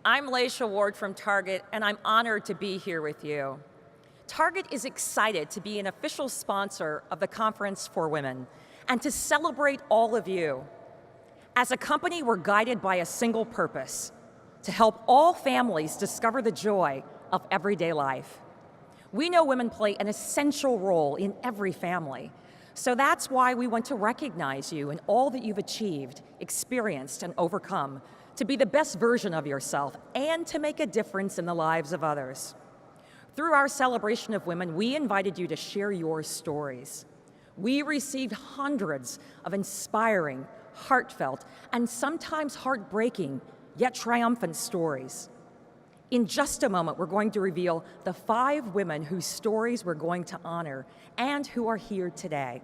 I'm Laysha Ward from Target, and I'm honored to be here with you. Target is excited to be an official sponsor of the Conference for Women and to celebrate all of you. As a company, we're guided by a single purpose: to help all families discover the joy of everyday life. We know women play an essential role in every family, so that's why we want to recognize you and all that you've achieved, experienced, and overcome, to be the best version of yourself and to make a difference in the lives of others. Through our celebration of women, we invited you to share your stories. We received hundreds of inspiring, heartfelt, and sometimes heartbreaking, yet triumphant stories. In just a moment, we're going to reveal the 5 women whose stories we're going to honor and who are here today.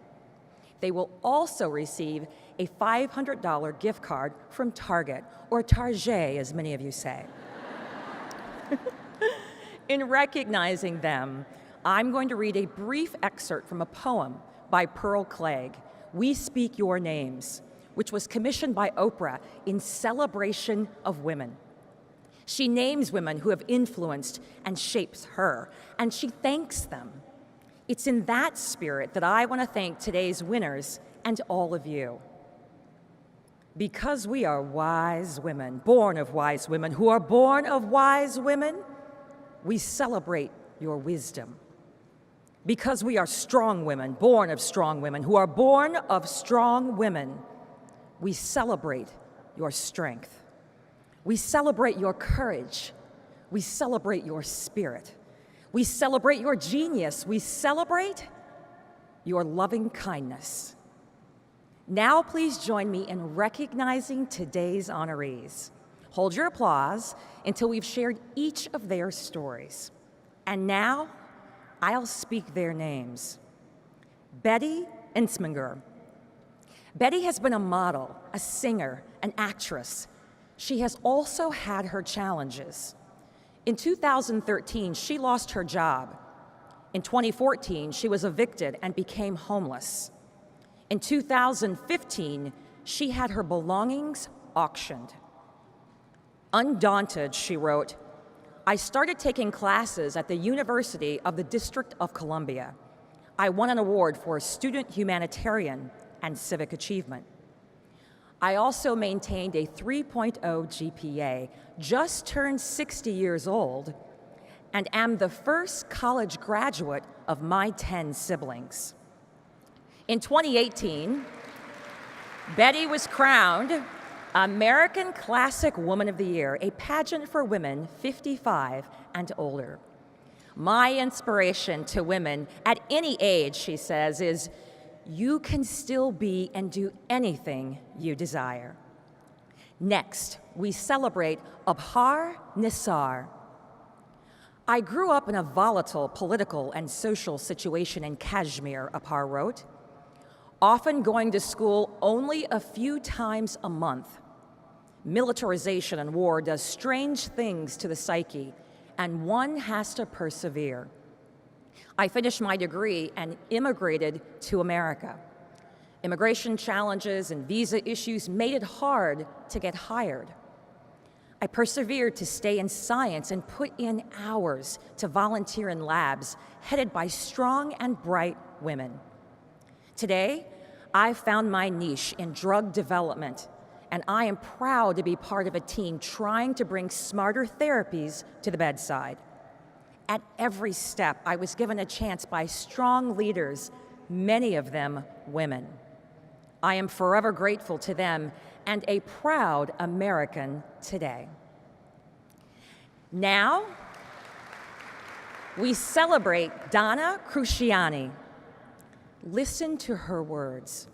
They will also receive a $500 gift card from Target, or Target, as many of you say. In recognizing them, I'm going to read a brief excerpt from a poem by Pearl Clegg, "We Speak Your Names," which was commissioned by Oprah in celebration of women. She names women who have influenced and shaped her, and she thanks them. It's in that spirit that I want to thank today's winners and all of you. Because we are wise women, born of wise women, who are born of wise women, we celebrate your wisdom. Because we are strong women, born of strong women, who are born of strong women, we celebrate your strength. We celebrate your courage. We celebrate your spirit. We celebrate your genius. We celebrate your loving kindness. Now please join me in recognizing today's honorees. Hold your applause until we've shared each of their stories. And now, I'll speak their names. Betty ENTZMINGER. Betty has been a model, a singer, an actress. She has also had her challenges. In 2013, she lost her job. In 2014, she was evicted and became homeless. In 2015, she had her belongings auctioned. Undaunted, she wrote, "I started taking classes at the University of the District of Columbia. I won an award for student humanitarian and civic achievement. I also maintained a 3.0 GPA, just turned 60 years old, and am the first college graduate of my 10 siblings." In 2018, Betty was crowned American Classic Woman of the Year, a pageant for women 55 and older. "My inspiration to women at any age," she says, is you can still be and do anything you desire. Next, we celebrate ABHAR NISSAR. "I grew up in a volatile political and social situation in Kashmir," ABHAR wrote, "often going to school only a few times a month. Militarization and war does strange things to the psyche, and one has to persevere. I finished my degree and immigrated to America. Immigration challenges and visa issues made it hard to get hired. I persevered to stay in science and put in hours to volunteer in labs headed by strong and bright women. Today, I've found my niche in drug development, and I am proud to be part of a team trying to bring smarter therapies to the bedside. At every step, I was given a chance by strong leaders, many of them women. I am forever grateful to them and a proud American today." Now, we celebrate DONNA CRUCIANI. Listen to her words.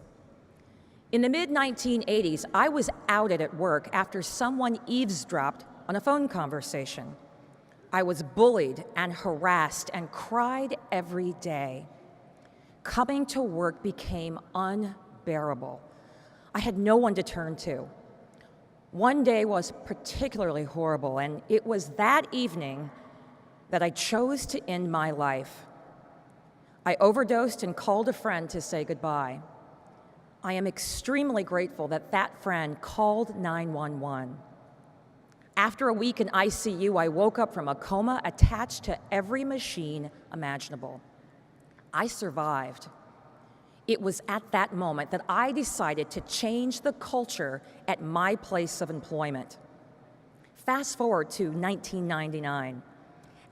"In the mid-1980s, I was outed at work after someone eavesdropped on a phone conversation. I was bullied and harassed and cried every day. Coming to work became unbearable. I had no one to turn to. One day was particularly horrible, and it was that evening that I chose to end my life. I overdosed and called a friend to say goodbye. I am extremely grateful that that friend called 911. After a week in ICU, I woke up from a coma attached to every machine imaginable. I survived. It was at that moment that I decided to change the culture at my place of employment. Fast forward to 1999,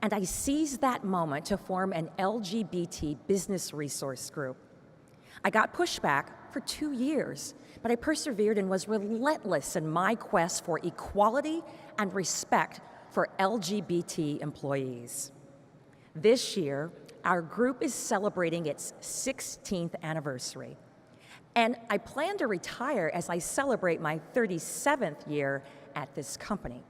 and I seized that moment to form an LGBT business resource group. I got pushback for 2 years, but I persevered and was relentless in my quest for equality and respect for LGBT employees. This year, our group is celebrating its 16th anniversary, and I plan to retire as I celebrate my 37th year at this company.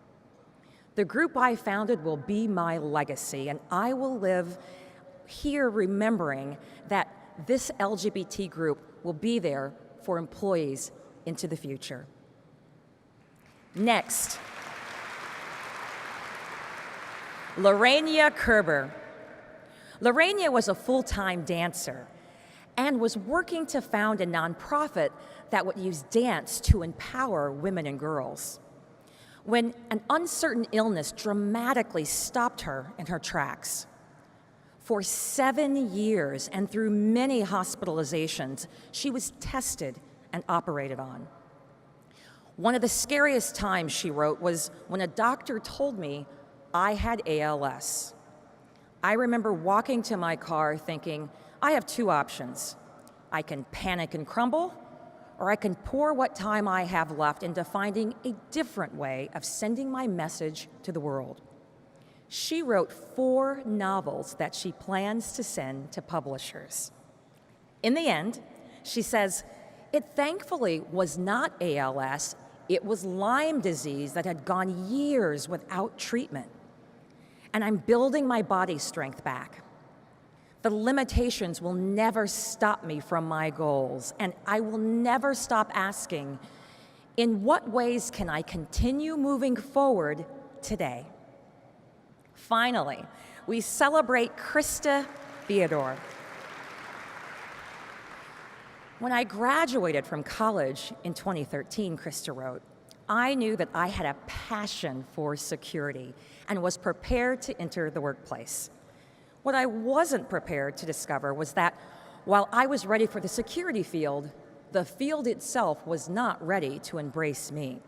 The group I founded will be my legacy, and I will live here remembering that this LGBT group will be there for employees into the future. Next, LURAINYA KOERBER. LURAINYA was a full-time dancer and was working to found a nonprofit that would use dance to empower women and girls, when an uncertain illness dramatically stopped her in her tracks. For 7 years and through many hospitalizations, she was tested and operated on. One of the scariest times, she wrote, was when a doctor told me I had ALS. I remember walking to my car thinking, I have 2 options. I can panic and crumble, or I can pour what time I have left into finding a different way of sending my message to the world. She wrote 4 novels that she plans to send to publishers. In the end, she says, it thankfully was not ALS, it was Lyme disease that had gone years without treatment. And I'm building my body strength back. The limitations will never stop me from my goals, and I will never stop asking, in what ways can I continue moving forward today? Finally, we celebrate KRISTA THEODORE. When I graduated from college in 2013, KRISTA wrote, I knew that I had a passion for security and was prepared to enter the workplace. What I wasn't prepared to discover was that while I was ready for the security field, the field itself was not ready to embrace me.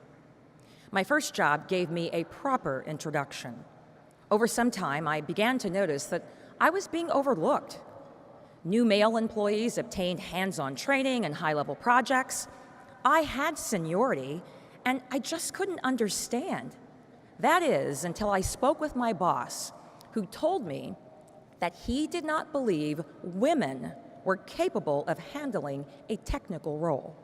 My first job gave me a proper introduction. Over some time, I began to notice that I was being overlooked. New male employees obtained hands-on training and high-level projects. I had seniority, and I just couldn't understand. That is, until I spoke with my boss, who told me that he did not believe women were capable of handling a technical role.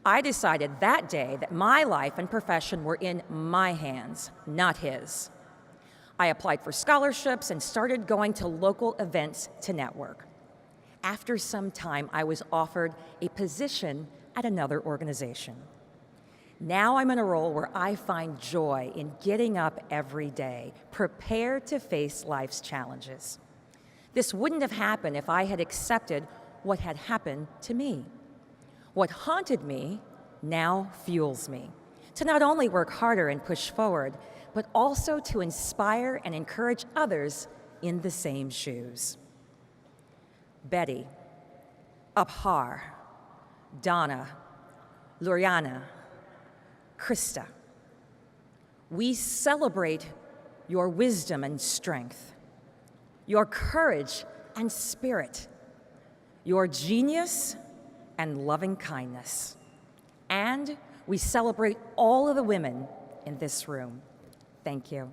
I decided that day that my life and profession were in my hands, not his. I applied for scholarships and started going to local events to network. After some time, I was offered a position at another organization. Now I'm in a role where I find joy in getting up every day, prepared to face life's challenges. This wouldn't have happened if I had accepted what had happened to me. What haunted me now fuels me to not only work harder and push forward, but also to inspire and encourage others in the same shoes. Betty, ABHAR, DONNA, LURAINYA, KRISTA, we celebrate your wisdom and strength, your courage and spirit, your genius and loving kindness. And we celebrate all of the women in this room. Thank you.